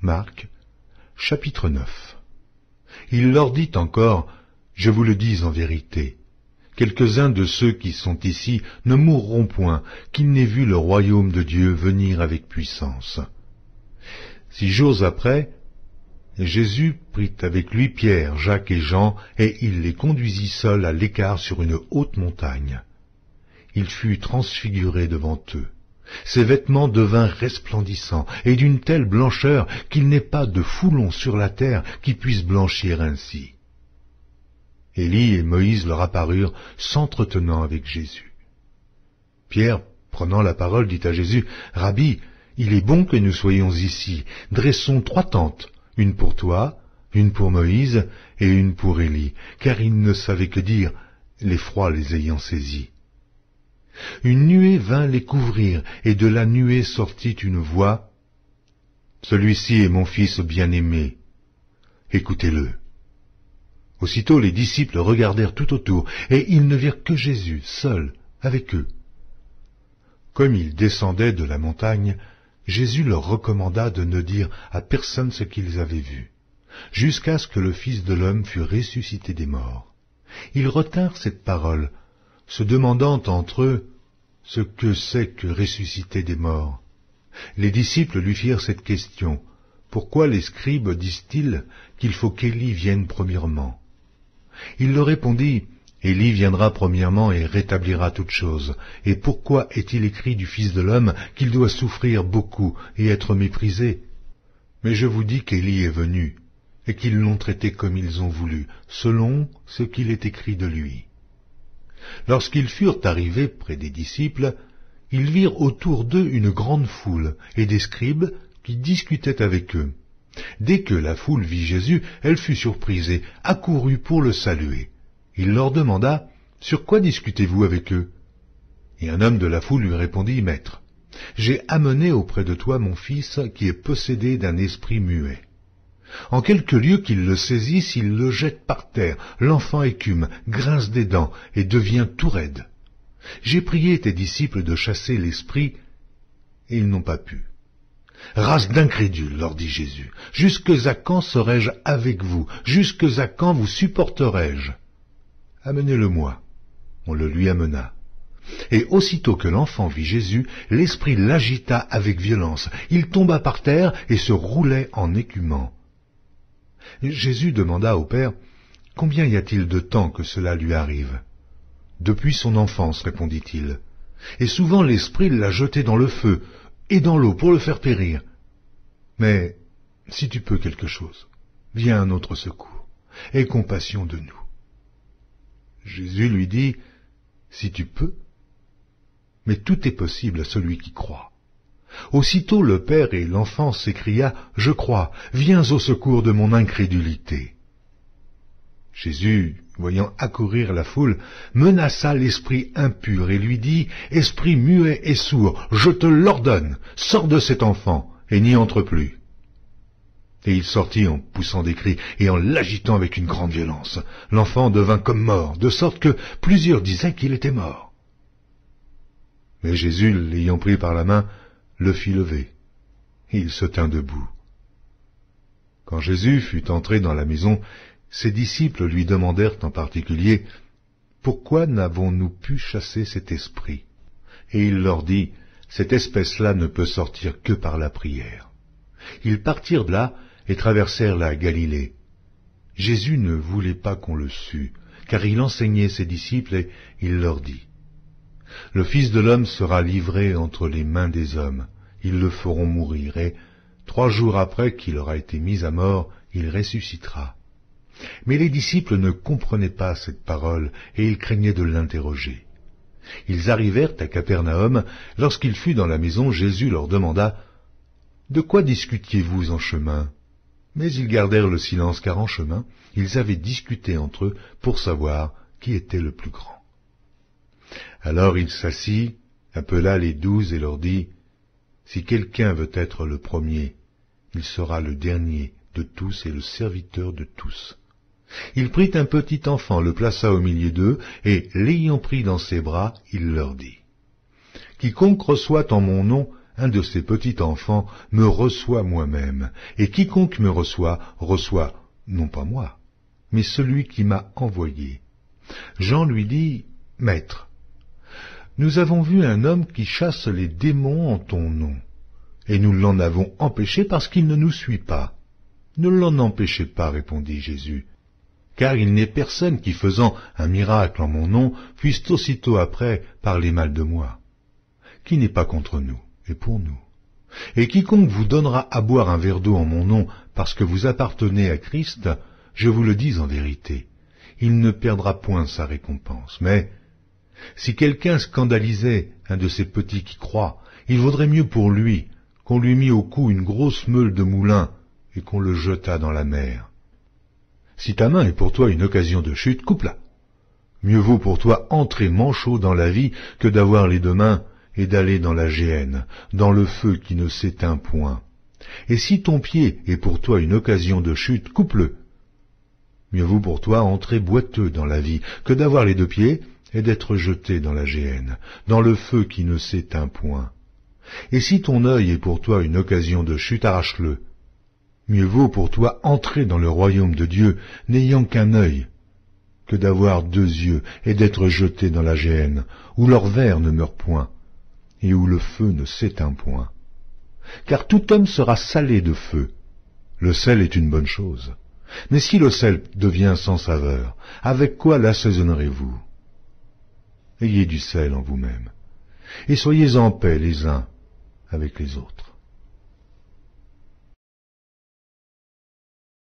Marc, chapitre 9. Il leur dit encore, « Je vous le dis en vérité, quelques-uns de ceux qui sont ici ne mourront point, qu'ils n'aient vu le royaume de Dieu venir avec puissance. » 6 jours après, Jésus prit avec lui Pierre, Jacques et Jean, et il les conduisit seuls à l'écart sur une haute montagne. Il fut transfiguré devant eux. Ses vêtements devinrent resplendissants, et d'une telle blancheur qu'il n'est pas de foulon sur la terre qui puisse blanchir ainsi. Élie et Moïse leur apparurent, s'entretenant avec Jésus. Pierre, prenant la parole, dit à Jésus, « Rabbi, il est bon que nous soyons ici. Dressons 3 tentes, une pour toi, une pour Moïse et une pour Élie, car il ne savait que dire, l'effroi les ayant saisis. » Une nuée vint les couvrir, et de la nuée sortit une voix, « Celui-ci est mon fils bien-aimé, écoutez-le. » Aussitôt les disciples regardèrent tout autour, et ils ne virent que Jésus, seul, avec eux. Comme ils descendaient de la montagne, Jésus leur recommanda de ne dire à personne ce qu'ils avaient vu, jusqu'à ce que le Fils de l'homme fût ressuscité des morts. Ils retinrent cette parole, se demandant entre eux ce que c'est que ressusciter des morts. Les disciples lui firent cette question, « Pourquoi les scribes disent-ils qu'il faut qu'Élie vienne premièrement ?» Il leur répondit, « Élie viendra premièrement et rétablira toutes choses. Et pourquoi est-il écrit du Fils de l'homme qu'il doit souffrir beaucoup et être méprisé? Mais je vous dis qu'Élie est venu, et qu'ils l'ont traité comme ils ont voulu, selon ce qu'il est écrit de lui. » Lorsqu'ils furent arrivés près des disciples, ils virent autour d'eux une grande foule et des scribes qui discutaient avec eux. Dès que la foule vit Jésus, elle fut surprise et accourut pour le saluer. Il leur demanda, « Sur quoi discutez-vous avec eux ?» Et un homme de la foule lui répondit, « Maître, j'ai amené auprès de toi mon fils qui est possédé d'un esprit muet. En quelque lieu qu'il le saisisse, il le jette par terre, l'enfant écume, grince des dents et devient tout raide. J'ai prié tes disciples de chasser l'esprit, et ils n'ont pas pu. » Race d'incrédules, leur dit Jésus, jusque à quand serai-je avec vous? Jusque à quand vous supporterai-je? Amenez-le-moi. On le lui amena. Et aussitôt que l'enfant vit Jésus, l'esprit l'agita avec violence. Il tomba par terre et se roulait en écumant. Jésus demanda au Père, « Combien y a-t-il de temps que cela lui arrive ?» « Depuis son enfance, répondit-il. Et souvent l'esprit l'a jeté dans le feu et dans l'eau pour le faire périr. Mais si tu peux quelque chose, viens à notre secours, aie compassion de nous. » Jésus lui dit, « Si tu peux, mais tout est possible à celui qui croit. » Aussitôt le père et l'enfant s'écria, « Je crois, viens au secours de mon incrédulité. » Jésus, voyant accourir la foule, menaça l'esprit impur et lui dit, « Esprit muet et sourd, je te l'ordonne, sors de cet enfant et n'y entre plus. » Et il sortit en poussant des cris et en l'agitant avec une grande violence. L'enfant devint comme mort, de sorte que plusieurs disaient qu'il était mort. Mais Jésus, l'ayant pris par la main, le fit lever. Il se tint debout. Quand Jésus fut entré dans la maison, ses disciples lui demandèrent en particulier, « Pourquoi n'avons-nous pu chasser cet esprit ?» Et il leur dit, « Cette espèce-là ne peut sortir que par la prière. » Ils partirent de là et traversèrent la Galilée. Jésus ne voulait pas qu'on le sût, car il enseignait ses disciples et il leur dit, « Le Fils de l'homme sera livré entre les mains des hommes. Ils le feront mourir et 3 jours après qu'il aura été mis à mort, il ressuscitera. » Mais les disciples ne comprenaient pas cette parole, et ils craignaient de l'interroger. Ils arrivèrent à Capernaum. Lorsqu'il fut dans la maison, Jésus leur demanda, « De quoi discutiez-vous en chemin ?» Mais ils gardèrent le silence, car en chemin, ils avaient discuté entre eux pour savoir qui était le plus grand. Alors il s'assit, appela les 12 et leur dit, « Si quelqu'un veut être le premier, il sera le dernier de tous et le serviteur de tous. » Il prit un petit enfant, le plaça au milieu d'eux, et, l'ayant pris dans ses bras, il leur dit, « Quiconque reçoit en mon nom un de ces petits enfants, me reçoit moi-même, et quiconque me reçoit, reçoit non pas moi, mais celui qui m'a envoyé. Jean lui dit, Maître, nous avons vu un homme qui chasse les démons en ton nom, et nous l'en avons empêché parce qu'il ne nous suit pas. Ne l'en empêchez pas, répondit Jésus, car il n'est personne qui, faisant un miracle en mon nom, puisse aussitôt après parler mal de moi. Qui n'est pas contre nous, et pour nous. Et quiconque vous donnera à boire un verre d'eau en mon nom, parce que vous appartenez à Christ, je vous le dis en vérité, il ne perdra point sa récompense. Mais si quelqu'un scandalisait un de ces petits qui croient, il vaudrait mieux pour lui qu'on lui mît au cou une grosse meule de moulin et qu'on le jetât dans la mer. Si ta main est pour toi une occasion de chute, coupe-la. Mieux vaut pour toi entrer manchot dans la vie que d'avoir les deux mains et d'aller dans la géhenne, dans le feu qui ne s'éteint point. Et si ton pied est pour toi une occasion de chute, coupe-le. Mieux vaut pour toi entrer boiteux dans la vie que d'avoir les deux pieds et d'être jeté dans la géhenne, dans le feu qui ne s'éteint point. Et si ton œil est pour toi une occasion de chute, arrache-le. Mieux vaut pour toi entrer dans le royaume de Dieu n'ayant qu'un œil, que d'avoir deux yeux et d'être jeté dans la géhenne, où leur ver ne meurt point, et où le feu ne s'éteint point. Car tout homme sera salé de feu. Le sel est une bonne chose. Mais si le sel devient sans saveur, avec quoi l'assaisonnerez-vous? Ayez du sel en vous-même, et soyez en paix les uns avec les autres.